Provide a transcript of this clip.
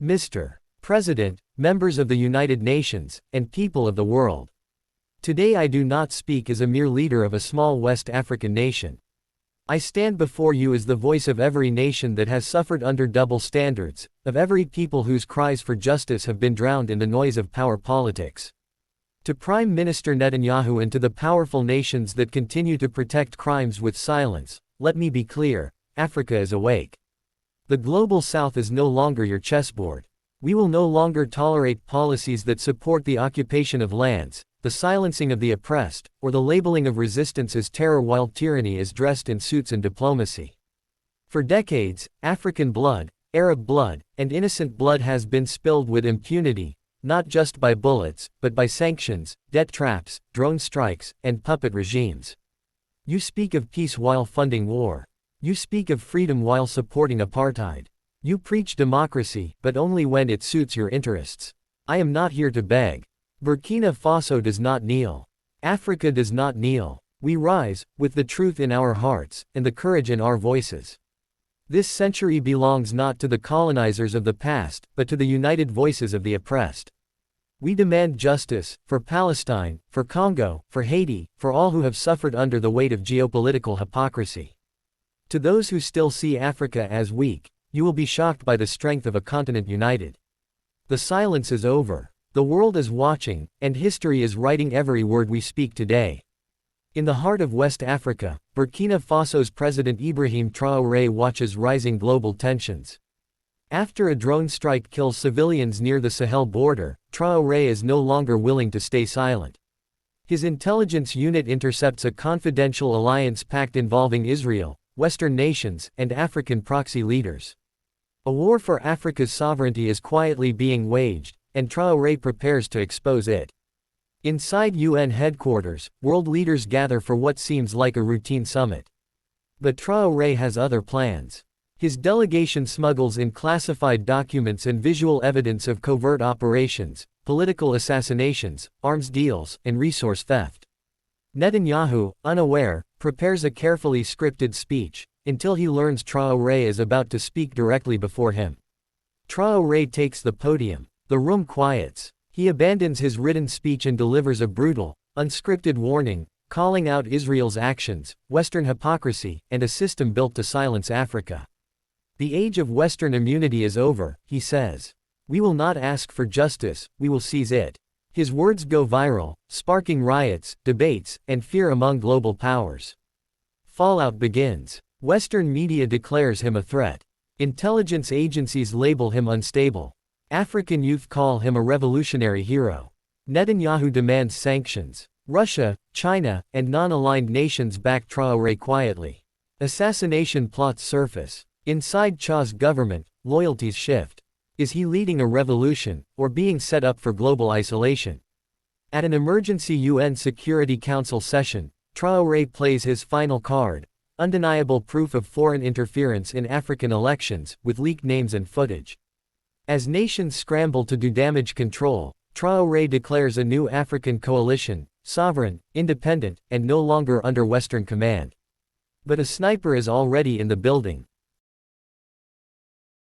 Mr. President, members of the United Nations, and people of the world. Today I do not speak as a mere leader of a small West African nation. I stand before you as the voice of every nation that has suffered under double standards, of every people whose cries for justice have been drowned in the noise of power politics. To Prime Minister Netanyahu and to the powerful nations that continue to protect crimes with silence, let me be clear, Africa is awake. The Global South is no longer your chessboard. We will no longer tolerate policies that support the occupation of lands, the silencing of the oppressed, or the labeling of resistance as terror while tyranny is dressed in suits and diplomacy. For decades, African blood, Arab blood, and innocent blood has been spilled with impunity, not just by bullets, but by sanctions, debt traps, drone strikes, and puppet regimes. You speak of peace while funding war. You speak of freedom while supporting apartheid. You preach democracy, but only when it suits your interests. I am not here to beg. Burkina Faso does not kneel. Africa does not kneel. We rise, with the truth in our hearts, and the courage in our voices. This century belongs not to the colonizers of the past, but to the united voices of the oppressed. We demand justice, for Palestine, for Congo, for Haiti, for all who have suffered under the weight of geopolitical hypocrisy. To those who still see Africa as weak, you will be shocked by the strength of a continent united. The silence is over. The world is watching, and history is writing every word we speak today. In the heart of West Africa, Burkina Faso's President Ibrahim Traoré watches rising global tensions. After a drone strike kills civilians near the Sahel border, Traoré is no longer willing to stay silent. His intelligence unit intercepts a confidential alliance pact involving Israel, Western nations, and African proxy leaders. A war for Africa's sovereignty is quietly being waged, and Traoré prepares to expose it. Inside UN headquarters, world leaders gather for what seems like a routine summit. But Traoré has other plans. His delegation smuggles in classified documents and visual evidence of covert operations, political assassinations, arms deals, and resource theft. Netanyahu, unaware, prepares a carefully scripted speech, until he learns Traoré is about to speak directly before him. Traoré takes the podium. The room quiets. He abandons his written speech and delivers a brutal, unscripted warning, calling out Israel's actions, Western hypocrisy, and a system built to silence Africa. The age of Western immunity is over, he says. We will not ask for justice, we will seize it. His words go viral, sparking riots, debates, and fear among global powers. Fallout begins. Western media declares him a threat. Intelligence agencies label him unstable. African youth call him a revolutionary hero. Netanyahu demands sanctions. Russia, China, and non-aligned nations back Traoré quietly. Assassination plots surface. Inside Cha's government, loyalties shift. Is he leading a revolution, or being set up for global isolation? At an emergency UN Security Council session, Traoré plays his final card, undeniable proof of foreign interference in African elections, with leaked names and footage. As nations scramble to do damage control, Traoré declares a new African coalition, sovereign, independent, and no longer under Western command. But a sniper is already in the building.